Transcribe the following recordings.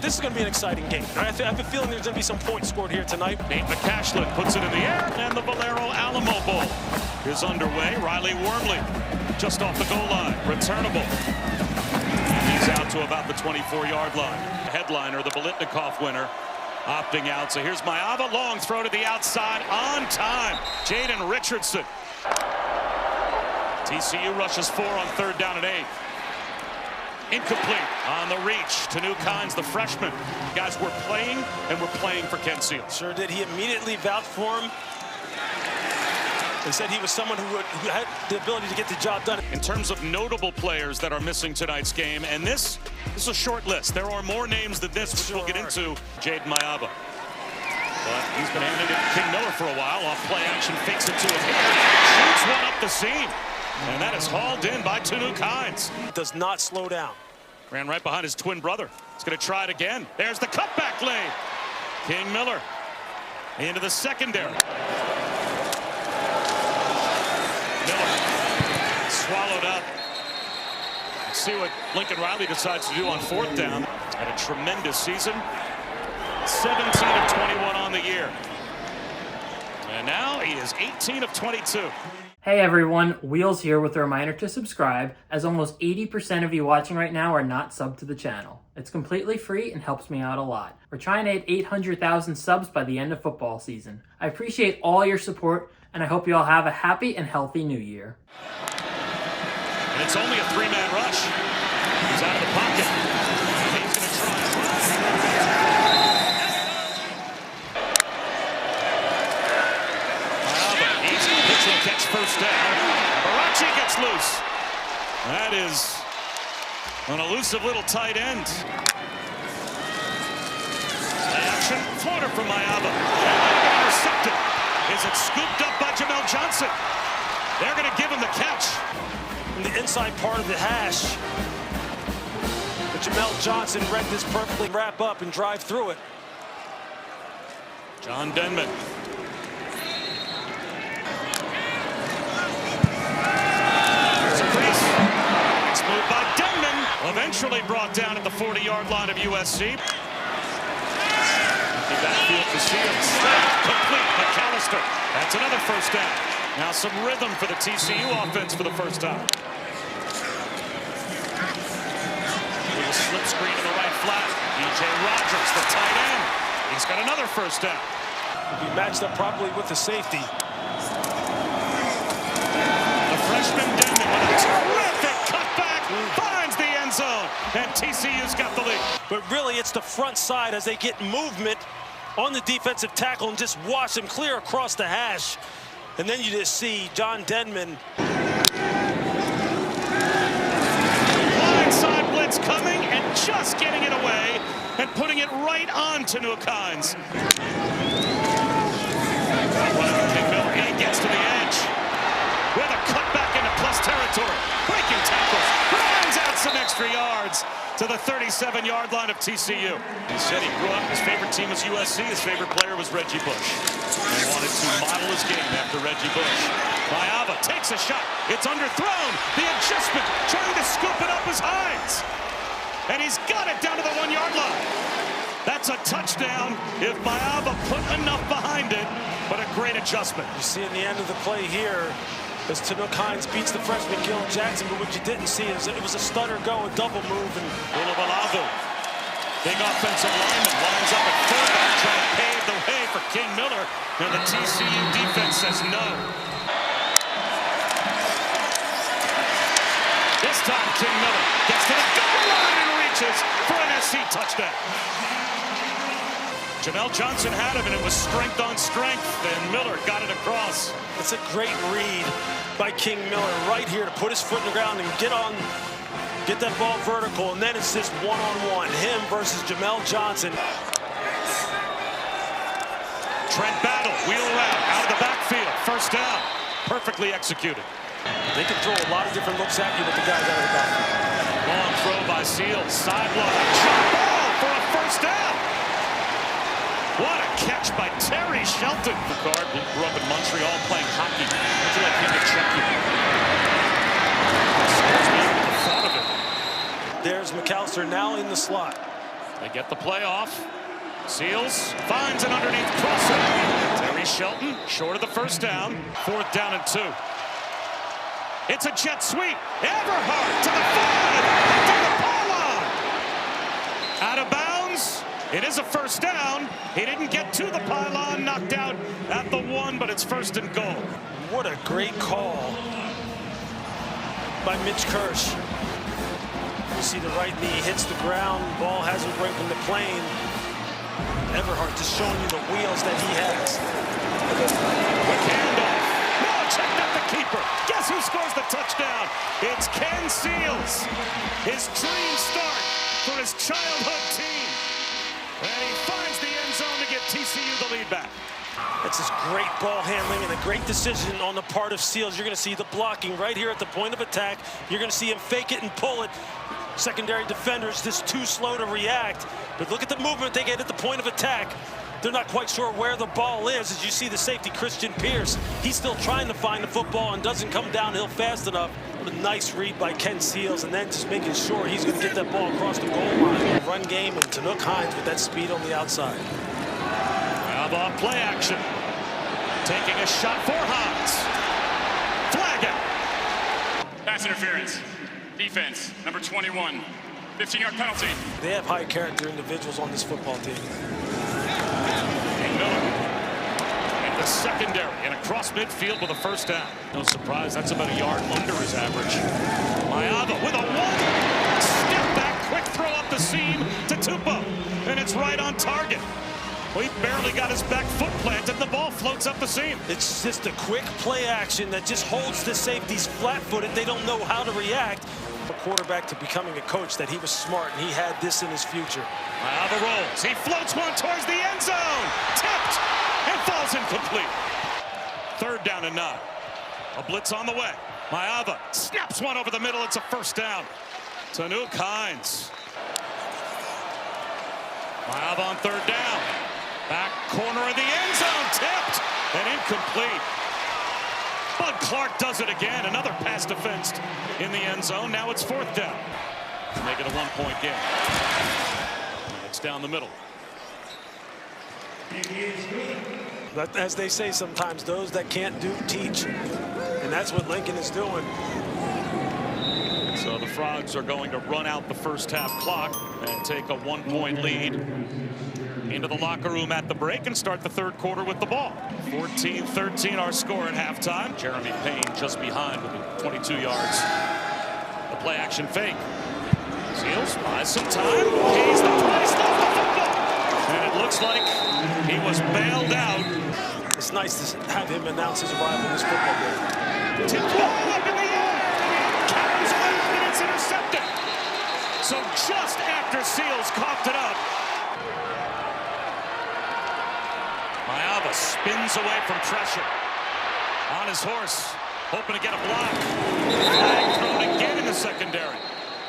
this is going to be an exciting game. I have a feeling there's going to be some points scored here tonight. Nate McCashlin puts it in the air, and the Valero Alamo Bowl is underway. Riley Wormley just off the goal line, returnable. And he's out to about the 24-yard line. Headliner, the Bolitnikoff winner, opting out. So here's Mayava, long throw to the outside, on time. Jaden Richardson. TCU rushes 4 on 3rd down and 8. Incomplete on the reach. Tanu Kynes, the freshman. Guys, we're playing, and we're playing for Ken Seals. Sure did. He immediately vouched for him and said he was someone who had the ability to get the job done. In terms of notable players that are missing tonight's game, and this is a short list. There are more names than this, which we'll get into. Jaden Mayava. But he's been handed it to King Miller for a while. Off play action, fakes it to his head. Shoots one up the seam. And that is hauled in by Tanu Kynes. Does not slow down. Ran right behind his twin brother. He's going to try it again. There's the cutback lane. King Miller into the secondary. Miller swallowed up. Let's see what Lincoln Riley decides to do on 4th down. Had a tremendous season. 17 of 21 on the year. And now he is 18 of 22. Hey everyone, Wheels here with a reminder to subscribe, as almost 80% of you watching right now are not subbed to the channel. It's completely free and helps me out a lot. We're trying to hit 800,000 subs by the end of football season. I appreciate all your support, and I hope you all have a happy and healthy new year. And it's only a 3-man rush. He's out of the pocket. He's going to try and run. Catch first down. Barachi gets loose. That is an elusive little tight end. Action, floater from Mayava. Intercepted. Is it scooped up by Jamel Johnson? They're going to give him the catch. In the inside part of the hash. But Jamel Johnson read this perfectly, wrap up and drive through it. John Denman. Eventually brought down at the 40-yard line of USC. Backfield for Seals. Complete. McAllister. That's another first down. Now some rhythm for the TCU offense for the first time. Little slip screen to the right flat. DJ Rogers, the tight end. He's got another first down. He matched up properly with the safety. The freshman Denman with a terrific cutback. Finds the end zone. And TCU's got the lead. But really, it's the front side as they get movement on the defensive tackle and just wash him clear across the hash. And then you just see John Denman. Blindside blitz coming and just getting it away and putting it right on Tanu Kynes. He gets to the edge with a cutback into plus territory. Breaking tackles. Runs out some extra yards to the 37-yard line of TCU. He said he grew up, his favorite team was USC, his favorite player was Reggie Bush. He wanted to model his game after Reggie Bush. Mayava takes a shot. It's underthrown. The adjustment, trying to scoop it up as Hines. And he's got it down to the 1-yard line. That's a touchdown if Mayava put enough behind it, but a great adjustment. You see in the end of the play here, as Tanu Kynes beats the freshman Gil Jackson, but what you didn't see is it was a stutter go, a double move. And Bulabalavu, big offensive lineman, lines up at fullback, trying to pave the way for King Miller. And the TCU defense says no. This time King Miller gets to the goal line and reaches for an SC touchdown. Jamel Johnson had him, and it was strength on strength, and Miller got it across. It's a great read by King Miller right here to put his foot in the ground and get that ball vertical, and then it's just one-on-one, him versus Jamel Johnson. Trent Battle, wheel around, out of the backfield, first down, perfectly executed. They can throw a lot of different looks at you with the guys out of the backfield. Long throw by Seals, sideline, shot ball for a first down. What a catch by Terry Shelton. Picard grew up in Montreal playing hockey. Would you like him to check you? The thought of it. There's McAllister now in the slot. They get the play off. Seals finds an underneath crosser. Terry Shelton short of the first down. 4th down and 2. It's a jet sweep. Everhart to the 5. To the pylon. Out of bounds. It is a first down. He didn't get to the pylon. Knocked out at the 1, but it's 1st and goal. What a great call by Mitch Kirsch. You see the right knee hits the ground. Ball hasn't broken the plane. Everhart just showing you the wheels that he has. Quick handoff. No, checked out the keeper. Guess who scores the touchdown? It's Ken Seals. His dream start for his childhood team. And he finds the end zone to give TCU the lead back. That's just great ball handling and a great decision on the part of Seals. You're going to see the blocking right here at the point of attack. You're going to see him fake it and pull it. Secondary defenders just too slow to react. But look at the movement they get at the point of attack. They're not quite sure where the ball is. As you see the safety, Christian Pierce, he's still trying to find the football and doesn't come downhill fast enough. What a nice read by Ken Seals, and then just making sure he's going to get that ball across the goal line. Run game, and Tanook Hines with that speed on the outside. How about play action? Taking a shot for Hines. Flag out. Pass interference. Defense, number 21. 15-yard penalty. They have high character individuals on this football team. Miller in the secondary and across midfield with a first down. No surprise, that's about a yard under his average. Mayava with a 1. Step back, quick throw up the seam to Tupou. And it's right on target. Well, he barely got his back foot planted. The ball floats up the seam. It's just a quick play action that just holds the safeties flat-footed. They don't know how to react. A quarterback to becoming a coach, that he was smart and he had this in his future. Mayava rolls. He floats one towards the end zone. Tipped and falls incomplete. 3rd down and 9. A blitz on the way. Mayava snaps one over the middle. It's a first down. Tanook Hines. Mayava on 3rd down. Back corner of the end zone, tipped and incomplete. Bud Clark does it again. Another pass defensed in the end zone. Now it's 4th down. Make it a 1-point game. It's down the middle. But as they say sometimes, those that can't do, teach. And that's what Lincoln is doing. So the Frogs are going to run out the first half clock and take a 1-point lead into the locker room at the break and start the 3rd quarter with the ball. 14-13 our score at halftime. Jeremy Payne just behind with 22 yards. The play action fake. Seals buys some time. He's the price of the football. And it looks like he was bailed out. It's nice to have him announce his arrival in this football game. Tipped ball up in the air. Carries away and it's intercepted. So just after Seals coughed it up, Mayava spins away from pressure. On his horse, hoping to get a block. Flag thrown again in the secondary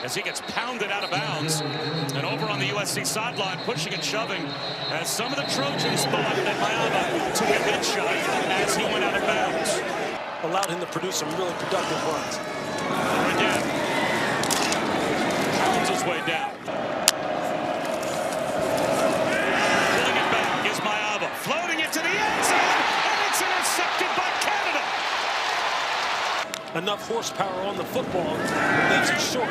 as he gets pounded out of bounds. And over on the USC sideline, pushing and shoving, as some of the Trojans thought that Mayava took a head shot as he went out of bounds. Allowed him to produce some really productive runs. And again, pounds his way down. Floating it to the end zone, and it's intercepted by Canada. Enough horsepower on the football, leaves it short.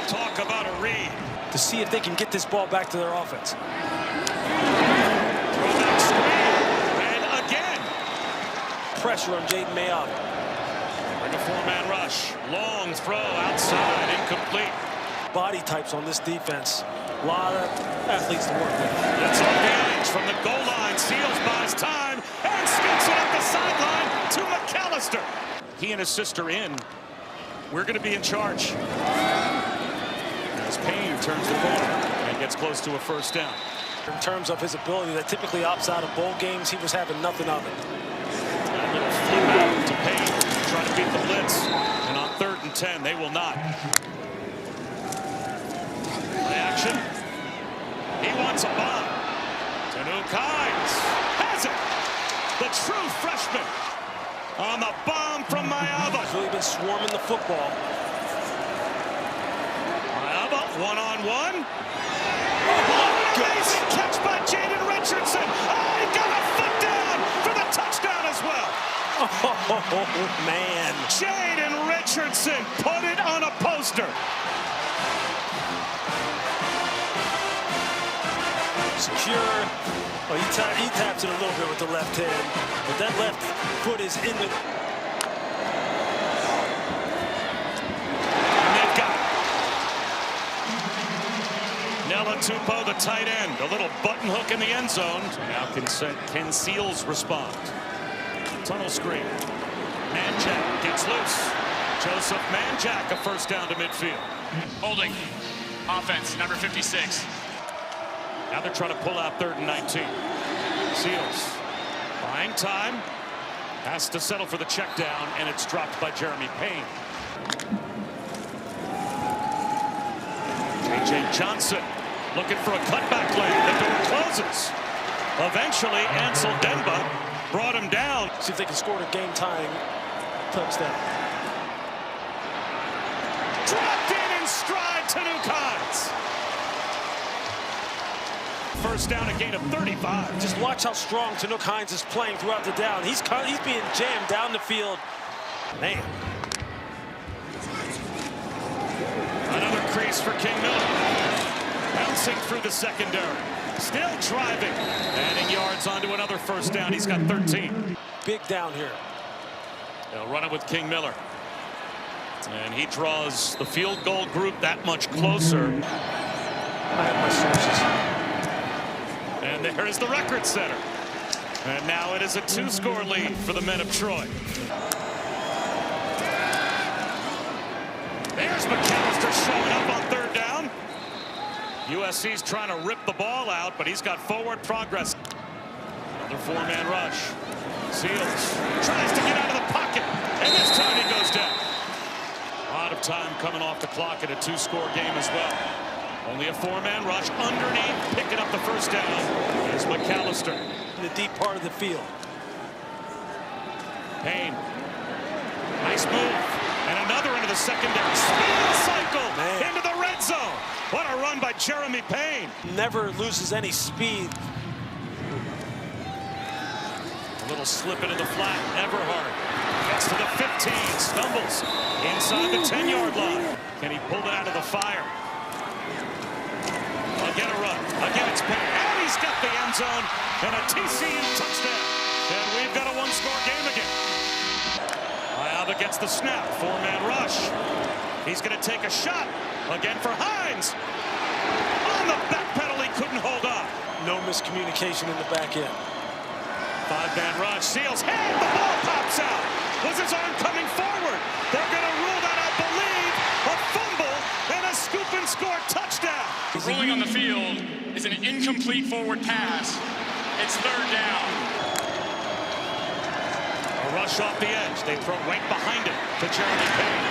Talk about a read. To see if they can get this ball back to their offense. Throwback screen, and again. Pressure on Jaden Mayava. Bring a 4-man rush. Long throw outside, incomplete. Body types on this defense. A lot of athletes to work with. That's off the edge from the goal line. Seals buys time and scoots it up the sideline to McAllister. He and his sister in. We're going to be in charge. As Payne turns the corner and gets close to a first down. In terms of his ability that typically opts out of bowl games, he was having nothing of it. A little flip out to Payne, trying to beat the blitz. And on 3rd and 10, they will not. Action. He wants a bomb. Tanook Hines has it. The true freshman on the bomb from Mayava. He's really been swarming the football. Mayava One-on-one. Amazing catch by Jaden Richardson. Oh, he got a foot down for the touchdown as well. Oh, man. Jaden Richardson put it on a poster. Secure. Oh, he taps it a little bit with the left hand, but that left foot is in the... And they've got it. Nella Tupou, the tight end. A little button hook in the end zone. Now can Seals respond? Tunnel screen. Manjack gets loose. Joseph Manjack, a first down to midfield. Holding. Offense, number 56. Now they're trying to pull out 3rd and 19. Seals buying time. Has to settle for the check down, and it's dropped by Jeremy Payne. J.J. Johnson looking for a cutback lane. The door closes. Eventually, Ansel Demba brought him down. See if they can score a game-tying touchdown. Dropped in stride to Nuke Hines. First down, a gain of 35. Just watch how strong Tanook Hines is playing throughout the down. He's being jammed down the field. Man. Another crease for King Miller. Bouncing through the secondary. Still driving. Adding yards onto another first down. He's got 13. Big down here. They'll run it with King Miller. And he draws the field goal group that much closer. I have my sources. And there is the record setter. And now it is a 2-score lead for the men of Troy. There's McAllister showing up on 3rd down. USC's trying to rip the ball out, but he's got forward progress. Another 4-man rush. Seals tries to get out of the pocket, and this time he goes down. A lot of time coming off the clock in a 2-score game as well. Only a 4-man rush underneath, picking up the first down is McAllister. In the deep part of the field. Payne. Nice move. And another into the secondary. Speed cycle into the red zone. What a run by Jeremy Payne. Never loses any speed. A little slip into the flat. Everhart gets to the 15. Stumbles inside the 10-yard line. Can he pull it out of the fire? Again a run. Again it's Payne. And he's got the end zone. And a TCU touchdown. And we've got a 1-score game again. Iava gets the snap. 4-man rush. He's going to take a shot. Again for Hines. On the back pedal, he couldn't hold on. No miscommunication in the back end. 5-man rush. Seals. Hey, the ball pops out. Was his arm coming forward? They're going to rule that, I believe, a fumble and a scoop and score touchdown. Rolling on the field is an incomplete forward pass. It's 3rd down. A rush off the edge. They throw right behind it to Jeremy Payne.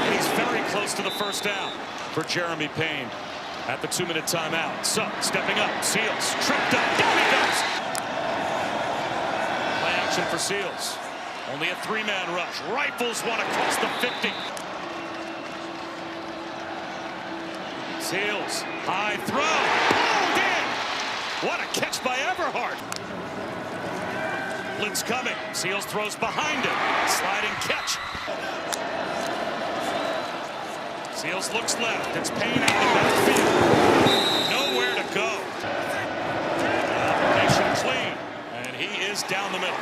And he's very close to the first down for Jeremy Payne at the 2-minute timeout. So, stepping up, Seals, tripped up, down he goes. Play action for Seals. Only a 3-man rush. Rifles one across the 50. Seals, high throw, pulled in. What a catch by Everhart. Blitz coming. Seals throws behind him. Sliding catch. Seals looks left. It's Payne out of the backfield. Nowhere to go. Application clean. And he is down the middle.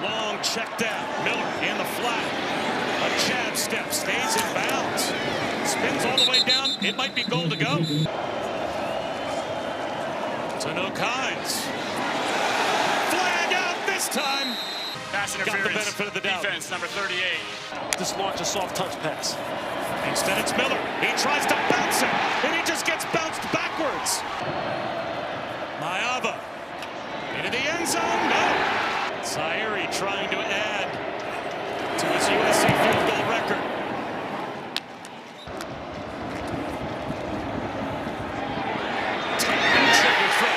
Long check down. Miller in the flat. A jab step. Stays in bounds. Spins all the way down. It might be goal to go. Tanook Hines. Flag out this time. Pass interference. Got the benefit of the doubt. Defense, number 38. Just launch a soft touch pass. Instead it's Miller. He tries to bounce it, and he just gets bounced backwards. Maiava into the end zone. No. Sairi trying to add to his USC field goal record.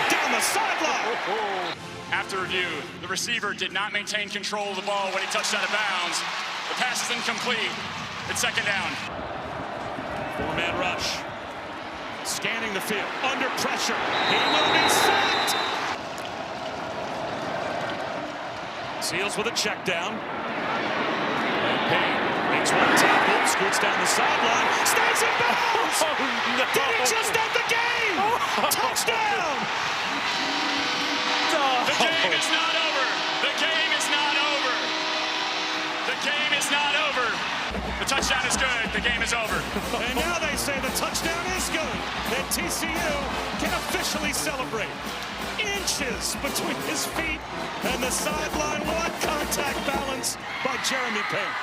Down the sideline. After review, the receiver did not maintain control of the ball when he touched out of bounds. The pass is incomplete. It's second down. Four-man rush. Scanning the field. Under pressure. He will be sacked. Seals with a check down. And Payne makes one tackle. Scoots down the sideline. Stays in bounds. Oh, no. Did he just end the game? Touchdown. The game is not over. The game is not over. The game is not over. The touchdown is good. The game is over. And now they say the touchdown is good. And TCU can officially celebrate. Inches between his feet and the sideline. What contact balance by Jeremy Payne.